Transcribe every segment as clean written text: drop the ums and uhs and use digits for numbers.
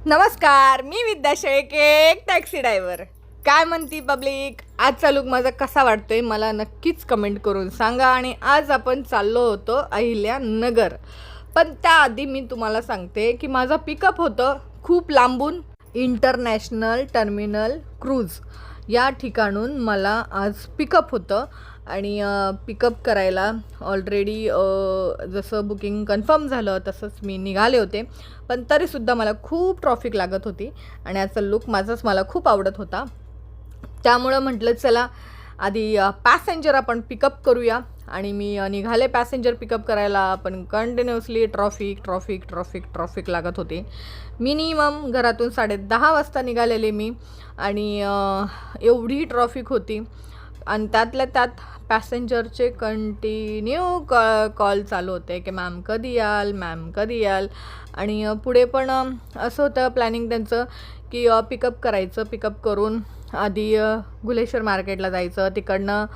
नमस्कार, मी विद्या शेळके, एक taxi driver. काय म्हणती पब्लिक? आजचा लुक माझा कसा वाटतोय मला नक्कीच कमेंट करून सांगा. आणि आज आपण चाललो होतो अहिल्यानगर. पण त्याआधी मी तुम्हाला सांगते की माझा पिकअप होतं खूप लांबून, इंटरनॅशनल टर्मिनल क्रूज या ठिकाणून मला आज पिकअप होतं. आणि पिकअप करायला ऑलरेडी जसं बुकिंग कन्फर्म झालं तसंच मी निघाले होते. पण तरीसुद्धा मला खूप ट्रॉफिक लागत होती आणि याचा लुक माझाच मला खूप आवडत होता. त्यामुळं म्हटलं चला आधी पॅसेंजर आपण पिकअप करूया. आणि मी निघाले पॅसेंजर पिकअप करायला. पण कंटिन्युअसली ट्रॉफिक लागत होते. मिनिमम घरातून 10:30 वाजता निघालेले मी. आणि एवढी ट्रॉफिक होती. आणि त्यातल्या त्यात पॅसेंजरचे कंटिन्यू कॉल चालू होते की मॅम कधी याल. आणि पुढे पण असं होतं प्लॅनिंग त्यांचं की पिकअप करायचं. पिकअप करून आधी गुलेश्वर मार्केटला जायचं, तिकडनं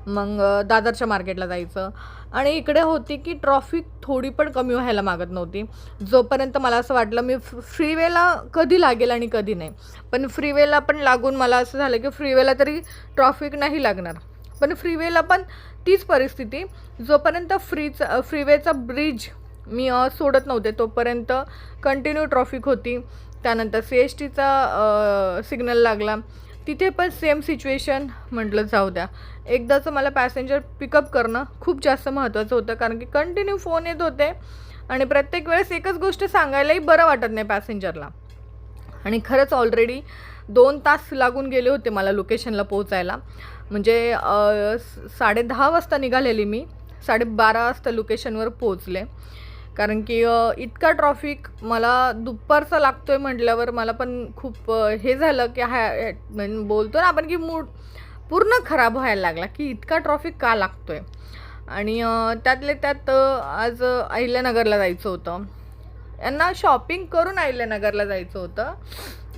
मग दादरच्या मार्केटला जायचं. आणि इकडे होती की ट्रॉफिक थोडी पण कमी व्हायला मागत नव्हती. जोपर्यंत मला असं वाटलं मी फ्रीवेला कधी लागेल आणि कधी नाही. पण फ्रीवेला पण लागून मला असं झालं की फ्रीवेला तरी ट्रॉफिक नाही लागणार. पण फ्रीवेला पण तीच परिस्थिती. जोपर्यंत फ्रीवेचा ब्रिज मी सोडत नव्हते तोपर्यंत कंटिन्यू ट्रॉफिक होती. त्यानंतर CSTचा सिग्नल लागला, तिथे पण सेम सिच्युएशन. म्हटलं जाऊ द्या, एकदाचं मला पॅसेंजर पिकअप करणं खूप जास्त महत्त्वाचं होतं. कारण की कंटिन्यू फोन येत होते आणि प्रत्येक वेळेस एकच गोष्ट सांगायलाही बरं वाटत नाही पॅसेंजरला. आणि खरंच ऑलरेडी 2 तास लागून गेले होते मला लोकेशनला पोहोचायला. म्हणजे 10:30 वाजता निघालेली मी, 12:30 वाजता लोकेशनवर पोहोचले. कारण की इतका ट्रॉफिक मला दुपारचा लागतो आहे म्हटल्यावर मला पण खूप हे झालं की म्हणजे बोलतो ना आपण की मूड पूर्ण खराब व्हायला लागला की इतका ट्रॉफिक का लागतो आहे. आणि त्यातले त्यात आज अहिल्यानगरला जायचं होतं. यांना शॉपिंग करून अहिल्यानगरला जायचं होतं.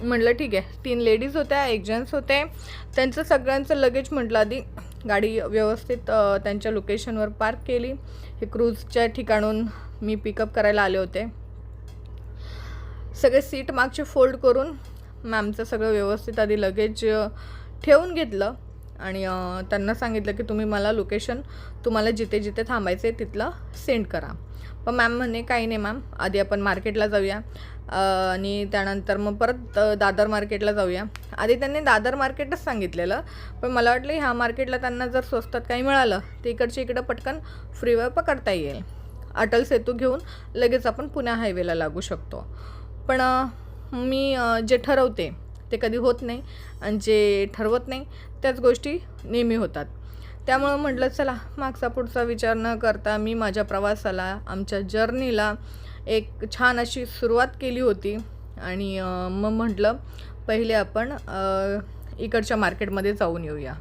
म्हटलं ठीक आहे, 3 लेडीज होत्या, 1 जेंट्स होते. त्यांचं सगळ्यांचं लगेज म्हटलं आधी गाडी व्यवस्थित त्यांच्या लोकेशनवर पार्क केली. हे क्रूजच्या ठिकाणून मी पिकअप करायला आले होते. सगळे सीट मागचे फोल्ड करून मॅमचं सगळं व्यवस्थित आधी लगेज ठेवून घेतलं. आणि त्यांना सांगितलं की तुम्ही मला लोकेशन तुम्हाला जिथे जिथे थांबायचं आहे तिथलं सेंड करा. पण मॅम म्हणे काही नाही मॅम, आधी आपण मार्केटला जाऊया आणि त्यानंतर मग परत दादर मार्केटला जाऊया. आधी त्यांनी दादर मार्केटच सांगितलेलं, पण मला वाटलं ह्या मार्केटला त्यांना जर स्वस्तात काही मिळालं तर इकडं पटकन फ्रीवे पकडता येईल. अटल सेतू घेऊन लगेच आपण पुणे हायवेला लागू शकतो. पण मी जे ठरवते ते कधी होत नाही आणि जे ठरवत नाही त्याच गोष्टी नेहमी होतात. त्यामुळं म्हटलं चला मागचा पुढचा विचार न करता मी माझ्या प्रवासाला, आमच्या जर्नीला एक छान अशी सुरुवात केली होती. आणि मग म्हटलं पहिले आपण इकडच्या मार्केटमध्ये जाऊन येऊया.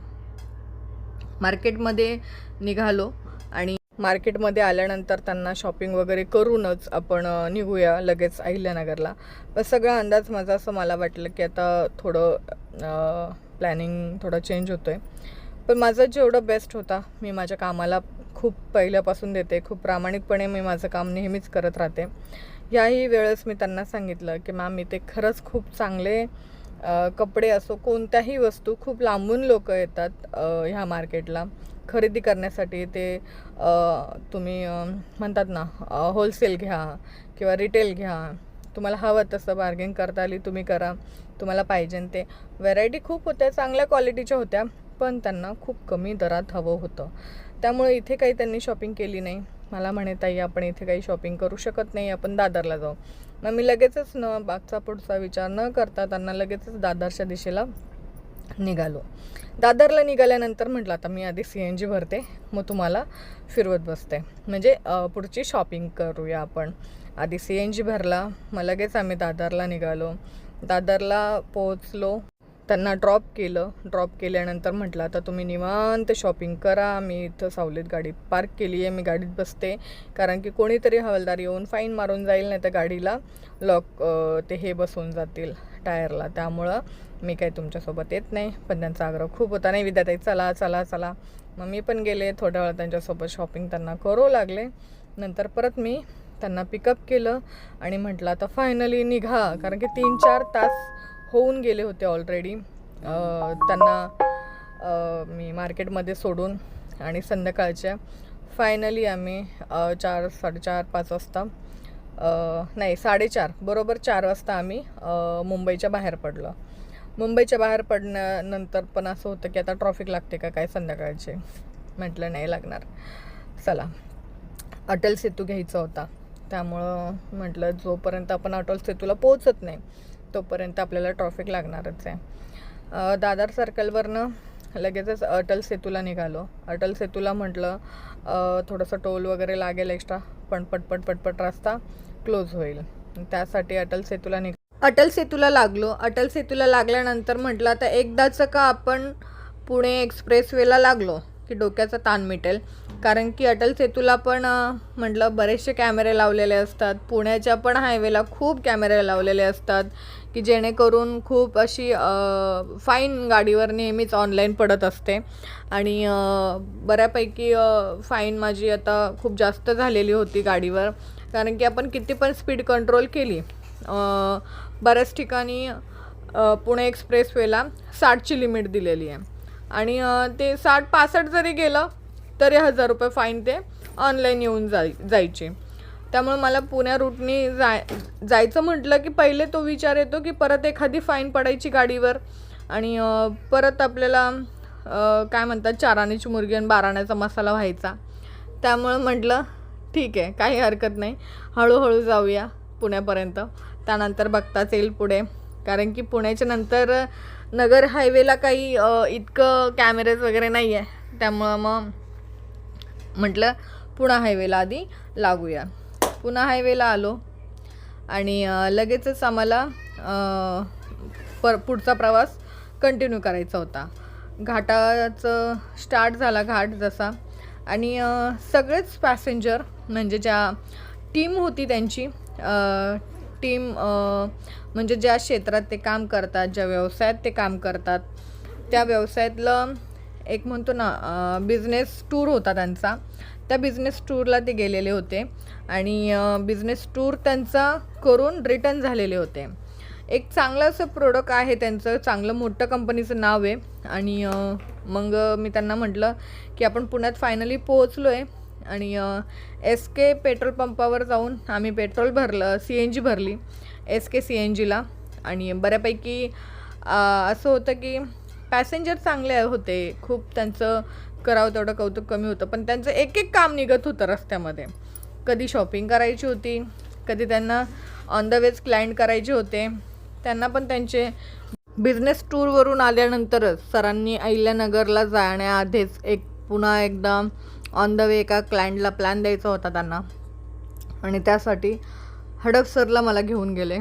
मार्केटमध्ये निघालो आणि मार्केटमध्ये आल्यानंतर त्यांना शॉपिंग वगैरे करूनच आपण निघूया लगेच अहिल्यानगरला. पण सगळा अंदाज माझा असं मला वाटलं की आता थोडं प्लॅनिंग थोडं चेंज होतं आहे. पण माझं जेवढं बेस्ट होता मी माझ्या कामाला खूप पहिल्यापासून देते. खूप प्रामाणिकपणे मी माझं काम नेहमीच करत राहते. याही वेळेस मी त्यांना सांगितलं की मॅम इथे खरंच खूप चांगले कपडे असो कोणत्याही वस्तू, खूप लांबून लोक येतात ह्या मार्केटला खरेदी करण्यासाठी. ते तुम्ही म्हणतात ना होलसेल घ्या किंवा रिटेल घ्या, तुम्हाला हवं तसं बार्गेन करता आली तुम्ही करा, तुम्हाला पाहिजे ते. व्हरायटी खूप होत्या, चांगल्या क्वालिटीच्या होत्या, पण त्यांना खूप कमी दरात हवं होतं. त्यामुळे इथे काही त्यांनी शॉपिंग केली नाही. मला म्हणे ताई आपण इथे काही शॉपिंग करू शकत नाही, आपण दादरला जाऊ. मग मी लगेचच मागचा पुढचा विचार न करता त्यांना लगेचच दादरच्या दिशेला निघालो. दादरला निघाल्यानंतर म्हटलं आता मी आधी CNG भरते, मग तुम्हाला फिरवत बसते, म्हणजे पुढची शॉपिंग करूया आपण. आधी CNG भरला, मग लगेच आम्ही दादरला निघालो. दादरला पोहोचलो, त्यांना ड्रॉप केल्यानंतर म्हटलं आता तुम्ही निवांत शॉपिंग करा. मी इथं सावलीत गाडी पार्क केली आहे, मी गाडीत बसते. कारण की कोणीतरी हवालदार येऊन फाईन मारून जाईल, नाही तर गाडीला लॉक ते हे बसवून जातील टायरला. त्यामुळं मी काही तुमच्यासोबत येत नाही. पण त्यांचा आग्रह खूप होता, नाही विद्याताई चला. मग मी पण गेले. थोड्या वेळ त्यांच्यासोबत शॉपिंग त्यांना करू लागले. नंतर परत मी त्यांना पिकअप केलं आणि म्हटलं आता फायनली निघा, कारण की 3-4 तास होऊन गेले होते ऑलरेडी त्यांना मी मार्केटमध्ये सोडून. आणि संध्याकाळच्या फायनली आम्ही 4, 4:30, 5 वाजता नाही 4:30 बरोबर 4 वाजता आम्ही मुंबईच्या बाहेर पडलो. मुंबईच्या बाहेर पडल्यानंतर पण असं होतं की आता ट्रॉफिक लागते का काय संध्याकाळचे. म्हटलं नाही लागणार, चला अटल सेतू घ्यायचा होता. त्यामुळं म्हटलं जोपर्यंत आपण अटल सेतूला पोहोचत नाही तोपर्यंत आपल्याला ट्रॉफिक लागणारच आहे. दादर सर्कलवरनं लगेचच अटल सेतूला निघालो. अटल सेतूला म्हटलं थोडंसं टोल वगैरे लागेल एक्स्ट्रा, पण पटपट रस्ता क्लोज होईल, त्यासाठी अटल सेतूला लागलो. अटल सेतूला लागल्यानंतर म्हटलं आता एकदाचं का आपण पुणे एक्सप्रेसवेला लागलो की डोक्याचा ताण मिटेल, कारण की अटल सेतूला पण म्हटलं बरेचसे कॅमेरे लावलेले असतात. पुण्याच्या पण हायवेला खूप कॅमेरे लावलेले असतात की जेणेकरून खूप अशी फाईन गाडीवर नेहमीच ऑनलाईन पडत असते. आणि बऱ्यापैकी फाईन माझी आता खूप जास्त झालेली होती गाडीवर, कारण की आपण किती पण स्पीड कंट्रोल केली. बऱ्याच ठिकाणी पुणे एक्सप्रेसवेला 60ची लिमिट दिलेली आहे आणि ते 60-65 जरी गेलं तरी 1000 रुपये फाईन ते ऑनलाईन येऊन जायचे. त्यामुळे मला पुण्या रूटनी जायचं म्हटलं की पहिले तो विचार येतो की परत एखादी फाईन पडायची गाडीवर आणि परत आपल्याला काय म्हणतात 4 आण्याची मुर्गी आणि 12 आण्याचा मसाला व्हायचा. त्यामुळं म्हटलं ठीक आहे, काही हरकत नाही, हळूहळू जाऊया पुण्यापर्यंत, त्यानंतर बघताच येईल पुढे. कारण की पुण्याच्या नंतर नगर हायवेला काही इतकं कॅमेरेज वगैरे नाही आहे. त्यामुळं मग म्हटलं पुणा हायवेला आधी लागूया. पुणा हायवेला आलो आणि लगेचच आम्हाला पुढचा प्रवास कंटिन्यू करायचा होता. घाटाचं स्टार्ट झाला घाट जसा, आणि सगळेच पॅसेंजर म्हणजे ज्या टीम होती त्यांची टीम म्हणजे ज्या क्षेत्रात ते काम करतात, ज्या व्यवसायात ते काम करतात, त्या व्यवसायातलं एक म्हणतो ना बिझनेस टूर होता त्यांचा. त्या बिझनेस टूरला ते गेलेले होते आणि बिझनेस टूर त्यांचा करून रिटर्न झालेले होते. एक चांगलं असं प्रोडक्ट आहे त्यांचं, चांगलं मोठं कंपनीचं नाव आहे. आणि मग मी त्यांना म्हटलं की आपण पुण्यात फायनली पोहोचलो आहे आणि SK पेट्रोल पंपावर जाऊन आम्ही पेट्रोल भरलं, CNG भरली SK CNGला. आणि बऱ्यापैकी असं होतं की पॅसेंजर चांगले होते, खूप त्यांचं करावं तेवढं कौतुक कमी होतं, पण त्यांचं एक काम निघत होतं रस्त्यामध्ये. कधी शॉपिंग करायची होती, कधी त्यांना ऑन द वेज क्लायंट करायचे होते. त्यांना पण त्यांचे बिझनेस टूरवरून आल्यानंतरच सरांनी अहिल्यानगरला जाण्याआधीच पुन्हा एकदा ऑन द वे एका क्लायंटला प्लॅन द्यायचा होता त्यांना, आणि त्यासाठी हडपसरला मला घेऊन गेले.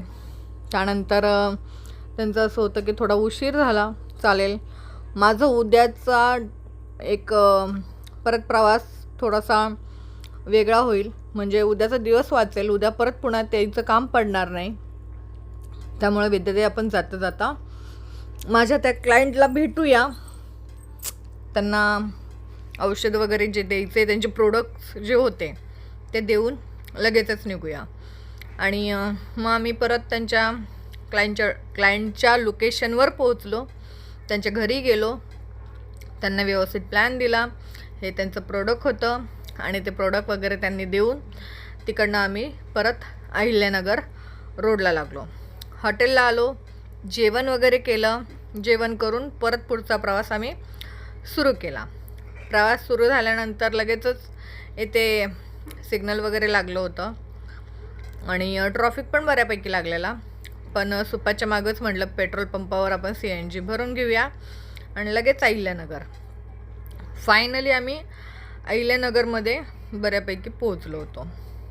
त्यानंतर त्यांचं असं होतं की थोडा उशीर झाला, चालेल, माझं उद्याचा एक परत प्रवास थोडासा वेगळा होईल, म्हणजे उद्याचा दिवस वाचेल, उद्या परत पुण्यात यायचं काम पडणार नाही. त्यामुळे विद्यार्थी आपण जाता जाता माझ्या त्या क्लायंटला भेटूया, त्यांना औषध वगैरे जे द्यायचे त्यांचे प्रोडक्ट्स जे होते ते देऊन लगेचच निघूया. आणि मग आम्ही परत त्यांच्या क्लायंटच्या लोकेशनवर पोहोचलो, त्यांच्या घरी गेलो, त्यांना व्यवस्थित प्लॅन दिला. हे त्यांचं प्रोडक्ट होतं आणि ते प्रोडक्ट वगैरे त्यांनी देऊन तिकडनं आम्ही परत अहिल्यानगर रोडला लागलो. हॉटेलला आलो, जेवण वगैरे केलं, जेवण करून परत पुढचा प्रवास आम्ही सुरू केला. प्रवास सुरू झाल्यानंतर लगेचच इथे सिग्नल वगैरे लागलं होतं आणि ट्रॉफिक पण बऱ्यापैकी लागलेला, पण सुपाच्या मागंच म्हटलं पेट्रोल पंपावर आपण CNG भरून घेऊया आणि लगेच अहिल्यानगर. फायनली आम्ही अहिल्यानगरमध्ये बऱ्यापैकी पोहोचलो होतो.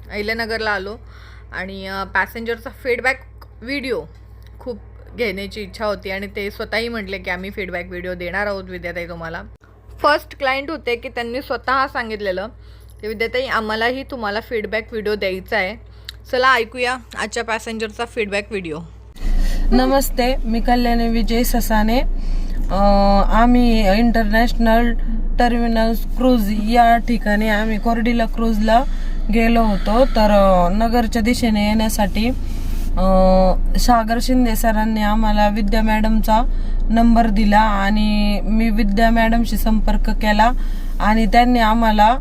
अहिल्यानगरला आलो आणि पॅसेंजरचा फीडबॅक व्हिडिओ खूप घेण्याची इच्छा होती आणि ते स्वतःही म्हटले की आम्ही फीडबॅक व्हिडिओ देणार आहोत विद्याताई तुम्हाला. फर्स्ट क्लायंट होते की त्यांनी स्वतः सांगितलेलं की विद्याताई आम्हालाही तुम्हाला फीडबॅक व्हिडिओ द्यायचा आहे. चला ऐकूया आजच्या पॅसेंजरचा फीडबॅक व्हिडिओ. नमस्ते, मी कल्याणी विजय ससाने. आम्ही इंटरनॅशनल टर्मिनल क्रूज या ठिकाणी आम्ही कोर्डिला क्रूजला गेलो होतो. तर नगरच्या दिशेने येण्यासाठी सागर शिंदे सरांनी आम्हाला विद्या मॅडमचा नंबर दिला आणि मी विद्या मॅडमशी संपर्क केला आणि त्यांनी आम्हाला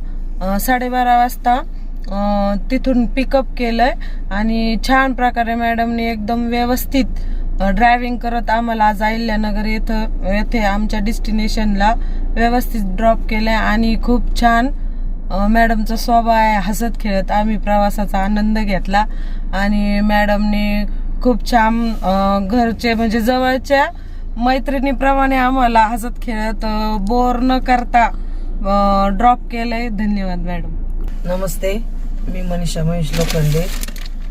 12:30 वाजता तिथून पिकअप केलंय आणि छान प्रकारे मॅडमनी एकदम व्यवस्थित ड्रायव्हिंग करत आम्हाला आज अहिल्यानगर येथे आमच्या डेस्टिनेशनला व्यवस्थित ड्रॉप केलंय आणि खूप छान मॅडमचा स्वभाव आहे. हसत खेळत आम्ही प्रवासाचा आनंद घेतला आणि मॅडमने खूप छान घरचे म्हणजे जवळच्या मैत्रिणीप्रमाणे आम्हाला हसत खेळत बोर न करता ड्रॉप केलंय. धन्यवाद मॅडम. नमस्ते, मी मनीषा महेश लोखंडे.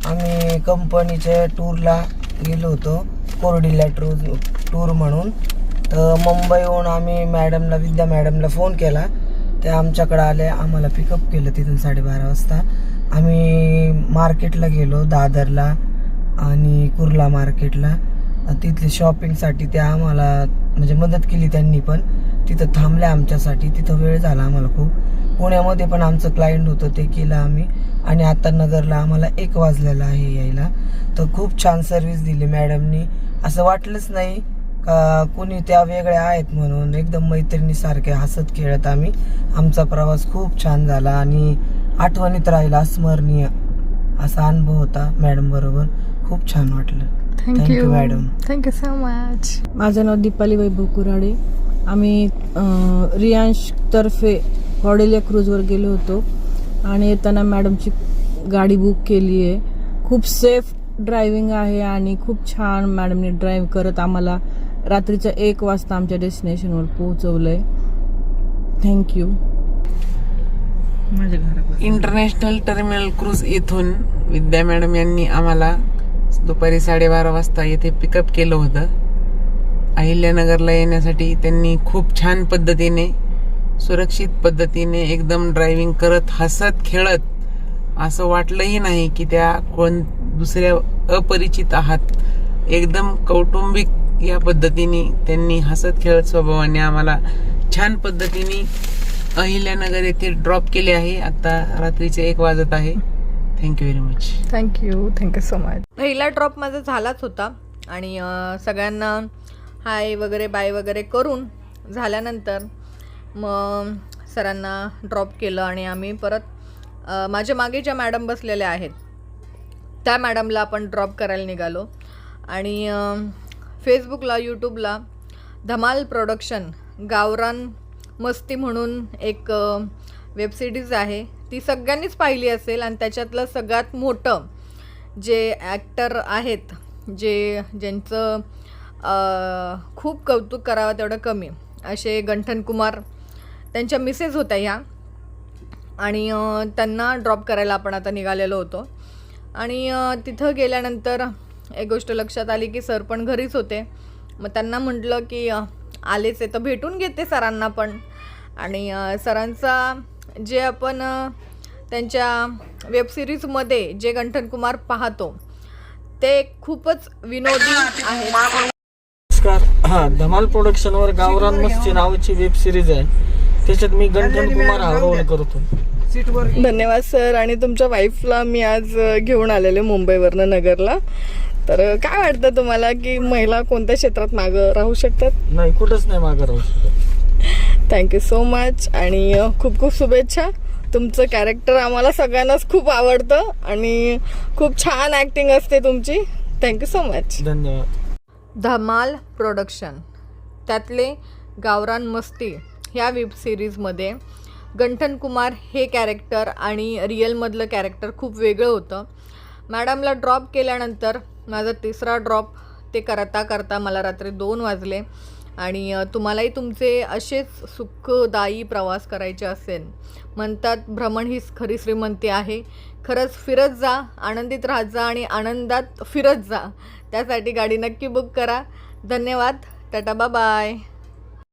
आम्ही कंपनीच्या टूरला गेलो होतो, कोरडीला टूर म्हणून. तर मुंबईहून आम्ही विद्या मॅडमला फोन केला. त्या आमच्याकडे आले, आम्हाला पिकअप केलं तिथून 12:30 वाजता. आम्ही मार्केटला गेलो, दादरला आणि कुर्ला मार्केटला. तिथली शॉपिंगसाठी त्या आम्हाला म्हणजे मदत केली त्यांनी, पण तिथं थांबल्या आमच्यासाठी. तिथं वेळ झाला आम्हाला खूप. पुण्यामध्ये पण आमचं क्लायंट होतं, ते केलं आम्ही. आणि आता नगरला आम्हाला 1 वाजलेला आहे यायला. तर खूप छान सर्व्हिस दिली मॅडमनी. असं वाटलंच नाही का कोणी त्या वेगळ्या आहेत म्हणून. एकदम मैत्रिणीसारखे हसत खेळत आमचा प्रवास खूप छान झाला आणि आठवणीत राहिला, स्मरणीय असा अनुभव होता मॅडम बरोबर. खूप छान वाटलं. Thank you madam. Thank you so much. माझं नाव दीपाली वैभव कुराडे. आम्ही रियांश तर्फे कॉडेलिया क्रूजवर गेलो होतो आणि येताना मॅडमची गाडी बुक केली आहे. खूप सेफ ड्रायव्हिंग आहे आणि खूप छान मॅडमने ड्राईव्ह करत आम्हाला रात्रीच्या 1 वाजता आमच्या डेस्टिनेशनवर पोहोचवलंय. थँक्यू. इंटरनॅशनल टर्मिनल क्रूज येथून विद्या मॅडम यांनी आम्हाला दुपारी 12:30 वाजता येथे पिकअप केलं होतं. अहिल्यानगरला येण्यासाठी त्यांनी खूप छान पद्धतीने, सुरक्षित पद्धतीने एकदम ड्रायव्हिंग करत हसत खेळत, असं वाटलंही नाही की त्या कोण दुसऱ्या अपरिचित आहात. एकदम कौटुंबिक या पद्धतीने त्यांनी हसत खेळत स्वभावाने आम्हाला छान पद्धतीने अहिल्यानगर येथे ड्रॉप केले आहे. आता रात्रीचे 1 वाजत आहे. Thank you very much. Thank you so much. पहिला ड्रॉप माझा झालाच होता आणि सगळ्यांना हाय वगैरे बाय वगैरे करून झाल्यानंतर मग सरांना ड्रॉप केलं आणि आम्ही परत माझ्या मागे ज्या मॅडम बसलेल्या आहेत त्या मॅडमला आपण ड्रॉप करायला निघालो. आणि फेसबुकला, यूट्यूबला धमाल प्रोडक्शन गावरान मस्ती म्हणून एक वेबसिरीज आहे, ती सगळ्यांनीच पाहिली असेल. आणि त्याच्यातलं सगळ्यात मोठं जे ॲक्टर आहेत, ज्यांचं खूप कौतुक करावं तेवढं कमी असे गंठन कुमार, त्यांच्या मिसेस होत्या ह्या. आणि त्यांना ड्रॉप करायला आपण आता निघालेलो होतो. आणि तिथं गेल्यानंतर एक गोष्ट लक्षात आली की सर पण घरीच होते. मग त्यांना म्हटलं की आलेच आहे तर भेटून घेते सरांना पण. आणि सरांचा जे आपण त्यांच्या वेबसिरीजमध्ये जे गंठन कुमार पाहतो ते खूपच विनोदी आहे. नमस्कार. धमाल प्रोडक्शनवर गावरान मस्ती नावाची वेब सिरीज आहे, त्याच्यात मी गंठन कुमार हा रोल करतो. धन्यवाद सर. आणि तुमच्या वाईफला मी आज घेऊन आलेले मुंबईवरनं नगरला. तर काय वाटतं तुम्हाला की महिला कोणत्या क्षेत्रात मागं राहू शकतात? नाही, कुठंच नाही मागं राहू शकत. थँक्यू सो मच आणि खूप खूप शुभेच्छा. तुमचं कॅरेक्टर आम्हाला सगळ्यांनाच खूप आवडतं आणि खूप छान ॲक्टिंग असते तुमची. Thank you so much. धन्यवाद. धमाल प्रोडक्शन त्यातले गावरान मस्ती ह्या वेबसिरीजमध्ये गंठन कुमार हे कॅरेक्टर आणि रिअलमधलं कॅरेक्टर खूप वेगळं होतं. मॅडमला ड्रॉप केल्यानंतर माझा 3रा ड्रॉप ते करता करता मला रात्री 2 वाजले. आणि तुम्हालाही तुमचे असेच सुखदायी प्रवास करायचे असेल, म्हणतात भ्रमण ही खरी श्रीमंती आहे. खरंच फिरत जा, आनंदित राहत जा आणि आनंदात फिरत जा. त्यासाठी गाडी नक्की बुक करा. धन्यवाद. Tata, bye bye.